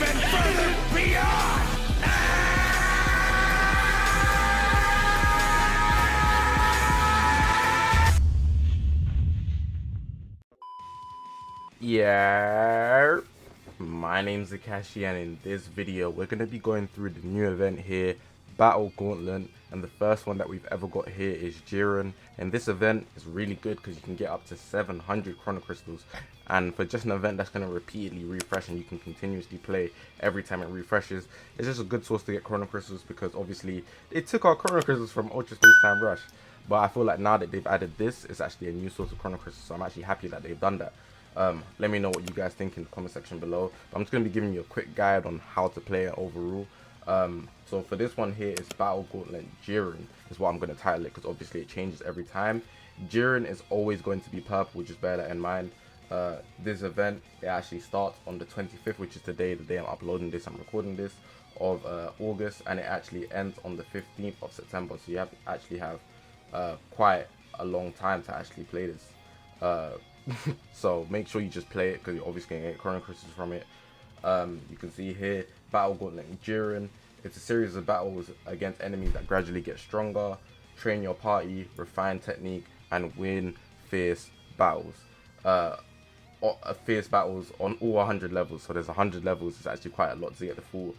even further beyond! Yeah, my name's Zakashi, and in this video we're going to be going through the new event here, Battle Gauntlet, and the first one that we've ever got here is JIREN. And this event is really good because you can get up to 700 chrono crystals, and for just an event that's going to repeatedly refresh and you can continuously play every time it refreshes, it's just a good source to get chrono crystals, because obviously it took our chrono crystals from Ultra Space Time Rush. But I feel like now that they've added this, it's actually a new source of chrono crystals, so I'm actually happy that they've done that. Let me know what you guys think in the comment section below. But I'm just going to be giving you a quick guide on how to play it overall. So for this one here, it's Battle Gauntlet JIREN is what I'm going to title it, because obviously it changes every time. JIREN is always going to be purple, just bear that in mind. This event, it actually starts on the 25th, which is today, the day I'm uploading this, I'm recording this, of August, and it actually ends on the 15th of September. So you actually have quite a long time to actually play this. So make sure you just play it, because you're obviously going to get chrono crystals from it. You can see here, Battle Gauntlet JIREN. It's a series of battles against enemies that gradually get stronger. Train your party, refine technique, and win fierce battles. Fierce battles on all 100 levels. So there's 100 levels. It's actually quite a lot to get the full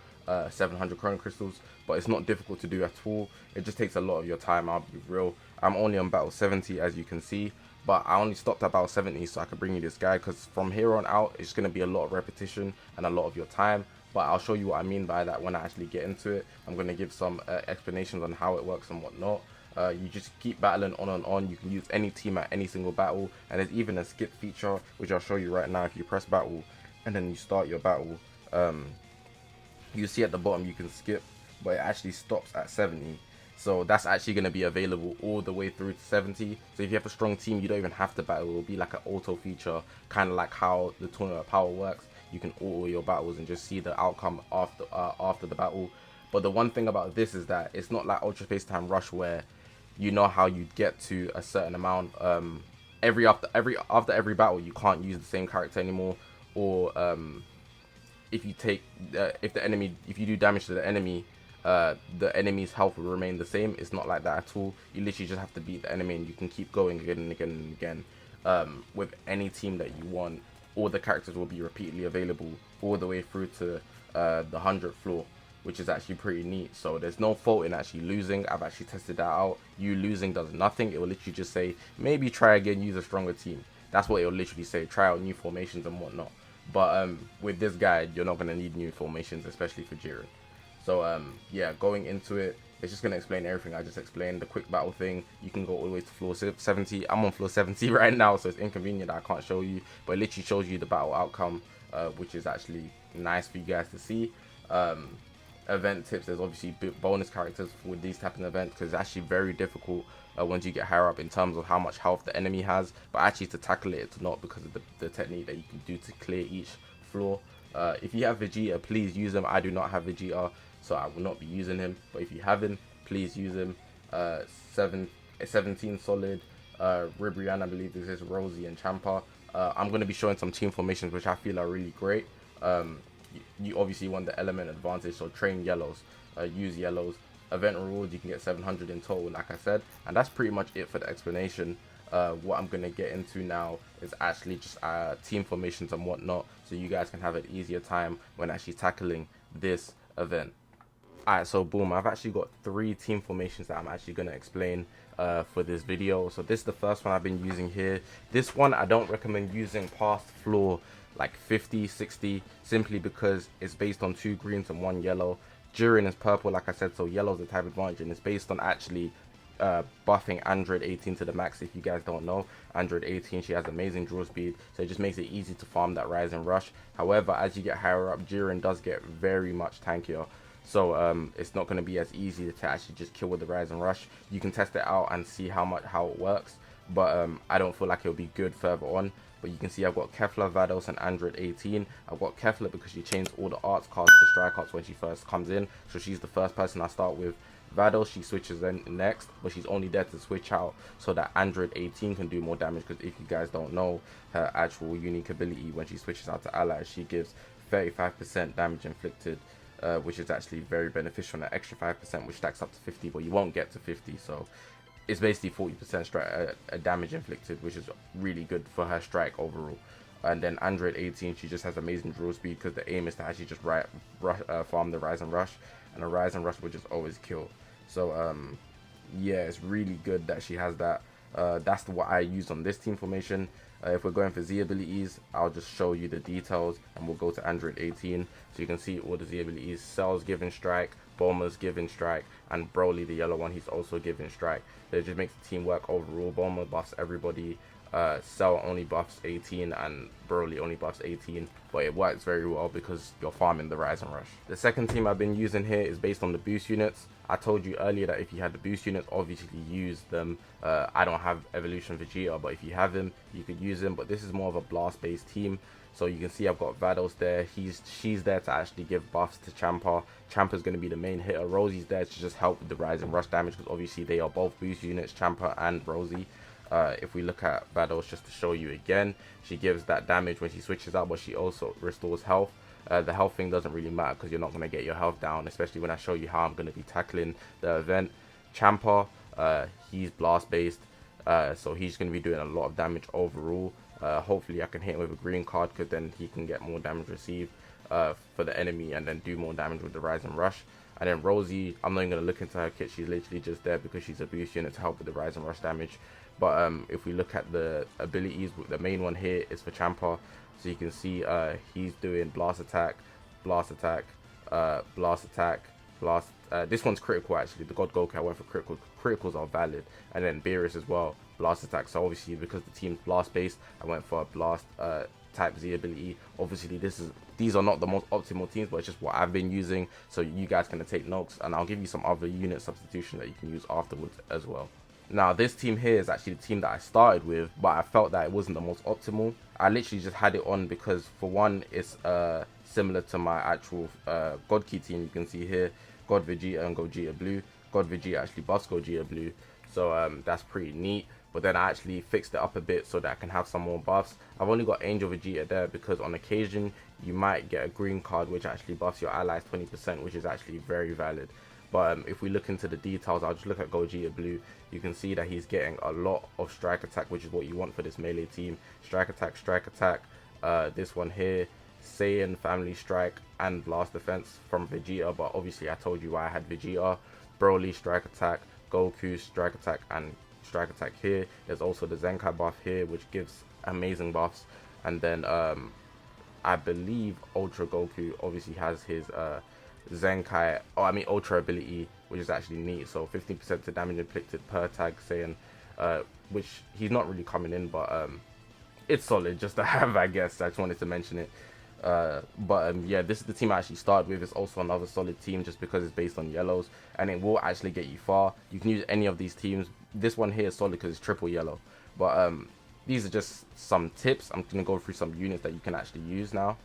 700 chrono crystals, but it's not difficult to do at all. It just takes a lot of your time, I'll be real. I'm only on battle 70, as you can see, but I only stopped at battle 70 so I could bring you this guide, because from here on out it's going to be a lot of repetition and a lot of your time. But I'll show you what I mean by that when I actually get into it. I'm going to give some explanations on how it works and whatnot. You just keep battling on and on. You can use any team at any single battle, and there's even a skip feature, which I'll show you right now. If you press battle and then you start your battle, you see at the bottom you can skip, but it actually stops at 70. So that's actually going to be available all the way through to 70. So if you have a strong team, you don't even have to battle. It will be like an auto feature, kind of like how the Tournament of Power works. You can auto your battles and just see the outcome after the battle. But the one thing about this is that it's not like Ultra Space Time Rush, where you know how you get to a certain amount. After every battle, you can't use the same character anymore, or if you do damage to the enemy's health will remain the same. It's not like that at all. You literally just have to beat the enemy, and you can keep going again and again and again. With any team that you want, all the characters will be repeatedly available all the way through to the 100th floor, which is actually pretty neat. So there's no fault in actually losing. I've actually tested that out. You losing does nothing. It will literally just say, maybe try again, use a stronger team. That's what it will literally say. Try out new formations and whatnot. But with this guide, you're not going to need new formations, especially for JIREN. So yeah, going into it, it's just going to explain everything I just explained. The quick battle thing, you can go all the way to floor 70. I'm on floor 70 right now, so it's inconvenient that I can't show you, but it literally shows you the battle outcome, which is actually nice for you guys to see. Event tips, there's obviously bonus characters with these types of events, because it's actually very difficult once you get higher up in terms of how much health the enemy has, but actually to tackle it, it's not, because of the technique that you can do to clear each floor. If you have Vegeta, please use him. I do not have Vegeta, so I will not be using him, but if you have him, please use him. 17 solid, Ribrianne, I believe this is Rosie and Champa. I'm going to be showing some team formations which I feel are really great. You obviously want the element advantage, so train yellows, use yellows. Event rewards, you can get 700 in total, like I said, and that's pretty much it for the explanation. What I'm going to get into now is actually just team formations and whatnot, so you guys can have an easier time when actually tackling this event. Alright, so boom, I've actually got 3 team formations that I'm actually going to explain for this video. So this is the first one I've been using here. This one I don't recommend using past floor like 50, 60, simply because it's based on 2 greens and 1 yellow. JIREN is purple, like I said, so yellow is the type advantage, and it's based on actually buffing Android 18 to the max. If you guys don't know, Android 18, she has amazing draw speed, so it just makes it easy to farm that rise and rush. However, as you get higher up, JIREN does get very much tankier, so it's not going to be as easy to actually just kill with the rise and rush. You can test it out and see how it works, but I don't feel like it'll be good further on. But you can see I've got Kefla, Vados, and Android 18. I've got Kefla because she changed all the arts cards to strike arts when she first comes in, so she's the first person I start with. Vados, she switches in next, but she's only there to switch out so that Android 18 can do more damage, because if you guys don't know, her actual unique ability when she switches out to allies, she gives 35% damage inflicted, which is actually very beneficial, and an extra 5% which stacks up to 50, but you won't get to 50, so it's basically 40% strike damage inflicted, which is really good for her strike overall. And then Android 18, she just has amazing draw speed because the aim is to actually just farm the Rise and Rush, and a Rise and Rush will just always kill. So yeah, it's really good that she has that. That's what I used on this team formation. If we're going for Z abilities, I'll just show you the details, and we'll go to Android 18 so you can see all the Z abilities. Cell's giving strike, Bomber's giving strike, and Broly, the yellow one, he's also giving strike. So it just makes the team work overall. Bomber buffs everybody, Cell only buffs 18, and Broly only buffs 18, but it works very well because you're farming the Rise and Rush. The second team I've been using here is based on the boost units. I told you earlier that if you had the boost units, obviously use them. I don't have Evolution Vegeta, but if you have him, you could use him. But this is more of a blast based team. So you can see I've got Vados there. She's there to actually give buffs to Champa. Champa's going to be the main hitter. Rosie's there to just help with the Rise and Rush damage because obviously they are both boost units, Champa and Rosie. If we look at Vados, just to show you again, she gives that damage when she switches out, but she also restores health. The health thing doesn't really matter because you're not going to get your health down, especially when I show you how I'm going to be tackling the event. Champa, he's blast based, so he's going to be doing a lot of damage overall. Hopefully I can hit him with a green card because then he can get more damage received for the enemy and then do more damage with the Rise and Rush. And then Rosie, I'm not even going to look into her kit. She's literally just there because she's a boost unit to help with the Rise and Rush damage. But if we look at the abilities, the main one here is for Champa. So you can see he's doing blast attack, blast attack, blast attack, blast. This one's critical actually. The God Goku, I went for critical. Criticals are valid. And then Beerus as well, blast attack. So obviously because the team's blast based, I went for a blast type Z ability. Obviously these are not the most optimal teams, but it's just what I've been using. So you guys can take notes, and I'll give you some other unit substitution that you can use afterwards as well. Now this team here is actually the team that I started with, but I felt that it wasn't the most optimal. I literally just had it on because for one, it's similar to my actual God Key team. You can see here, God Vegeta and Gogeta Blue. God Vegeta actually buffs Gogeta Blue, so that's pretty neat. But then I actually fixed it up a bit so that I can have some more buffs. I've only got Angel Vegeta there because on occasion you might get a green card which actually buffs your allies 20%, which is actually very valid. But if we look into the details, I'll just look at Gogeta Blue. You can see that he's getting a lot of strike attack, which is what you want for this melee team. Strike attack, this one here, Saiyan, Family Strike, and Blast Defense from Vegeta. But obviously I told you why I had Vegeta. Broly, strike attack, Goku, strike attack, and strike attack here. There's also the Zenkai buff here, which gives amazing buffs. And then I believe Ultra Goku obviously has his Zenkai, Ultra ability, which is actually neat. So 15% to damage inflicted per tag, saying which he's not really coming in, but it's solid just to have, I guess. I just wanted to mention it. Yeah, this is the team I actually started with. It's also another solid team just because it's based on yellows, and it will actually get you far. You can use any of these teams. This one here is solid because it's triple yellow. But these are just some tips. I'm gonna go through some units that you can actually use now.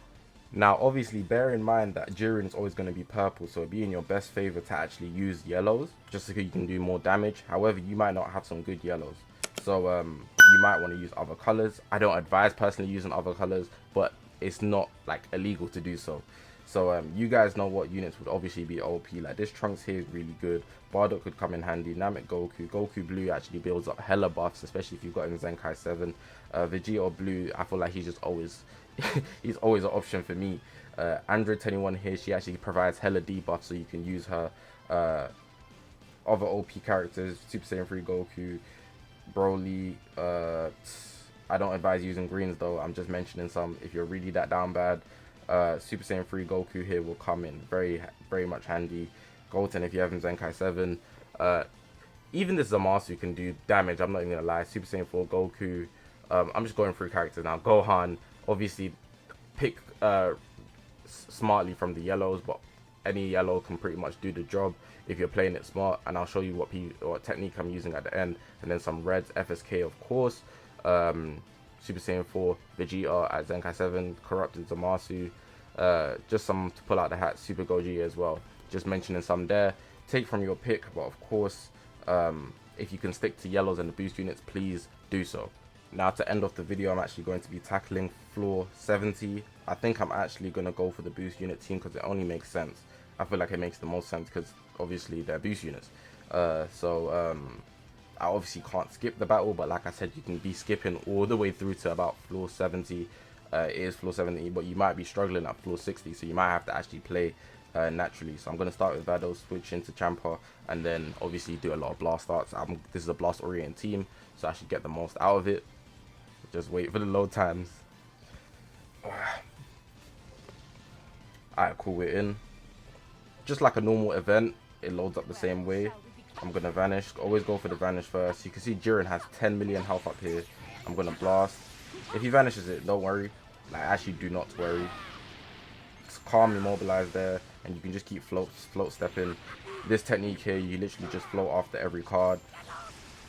Now, obviously, bear in mind that JIREN is always going to be purple, so it'd be in your best favor to actually use yellows, just so you can do more damage. However, you might not have some good yellows, so you might want to use other colors. I don't advise personally using other colors, but it's not like illegal to do so. So you guys know what units would obviously be OP. Like this Trunks here is really good. Bardock could come in handy. Namek Goku. Goku Blue actually builds up hella buffs, especially if you've got him in Zenkai 7. Vegeta Blue, I feel like he's just always he's always an option for me. Android 21 here, she actually provides hella debuffs, so you can use her other OP characters. Super Saiyan 3 Goku, Broly. I don't advise using greens though. I'm just mentioning some if you're really that down bad. Super Saiyan 3 Goku here will come in very much handy. Goten if you have him Zenkai 7. Even this Zamasu can do damage, I'm not even gonna lie. Super Saiyan 4 Goku. I'm just going through characters now. Gohan, obviously pick smartly from the yellows, but any yellow can pretty much do the job if you're playing it smart, and I'll show you what technique I'm using at the end. And then some reds, FSK of course, Super Saiyan 4 Vegeta at Zenkai 7, Corrupted Zamasu, just some to pull out the hat, Super Goji as well. Just mentioning some there. Take from your pick, but of course if you can stick to yellows and the boost units, please do so. Now to end off the video, I'm actually going to be tackling floor 70. I think I'm actually going to go for the boost unit team because it only makes sense. I feel like it makes the most sense because obviously they're boost units. I obviously can't skip the battle, but like I said, you can be skipping all the way through to about floor 70. It is floor 70, but you might be struggling at floor 60, so you might have to actually play naturally. So I'm going to start with Vado, switch into Champa, and then obviously do a lot of blast starts. This is a blast oriented team, so I should get the most out of it. Just wait for the load times. Alright, cool, we're in. Just like a normal event, it loads up the same way. I'm gonna vanish. Always go for the vanish first. You can see JIREN has 10 million health up here. I'm gonna blast. If he vanishes it, don't worry. Like, actually do not worry. Just calm, immobilize there, and you can just keep float stepping. This technique here, you literally just float after every card.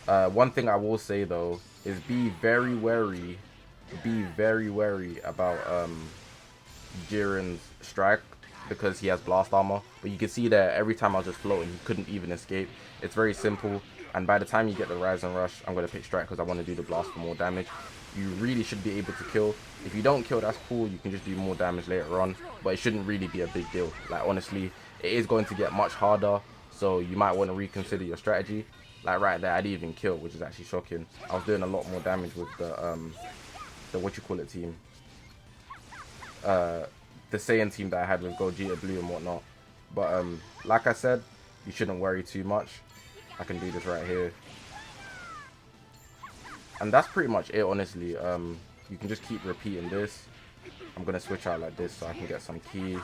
One thing I will say though is be very wary about JIREN's strike, because he has blast armor. But you can see that every time I was just floating, he couldn't even escape. It's very simple, and by the time you get the rise and rush, I'm going to pick strike because I want to do the blast for more damage. You really should be able to kill. If you don't kill, that's cool, you can just do more damage later on, but it shouldn't really be a big deal. Like, honestly, it is going to get much harder, so you might want to reconsider your strategy. Like right there, I didn't even kill, which is actually shocking. I was doing a lot more damage with the what you call it team, the Saiyan team that I had with Gogeta Blue and whatnot. But like I said, you shouldn't worry too much. I can do this right here, and that's pretty much it, honestly. You can just keep repeating this. I'm gonna switch out like this so I can get some key,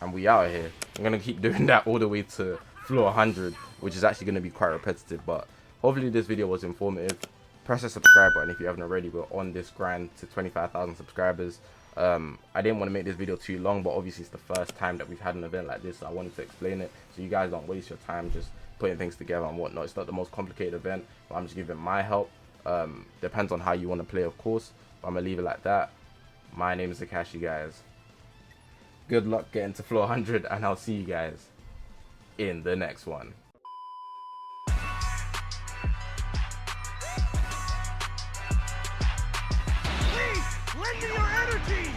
and we out of here. I'm gonna keep doing that all the way to floor 100, which is actually going to be quite repetitive, but hopefully this video was informative. Press the subscribe button if you haven't already. We're on this grind to 25,000 subscribers. I didn't want to make this video too long, but obviously it's the first time that we've had an event like this, so I wanted to explain it so you guys don't waste your time just putting things together and whatnot. It's not the most complicated event, but I'm just giving my help. Depends on how you want to play, of course, but I'm gonna leave it like that. My name is Zakashi, guys. Good luck getting to floor 100, and I'll see you guys in the next one. Please, lend me your energy!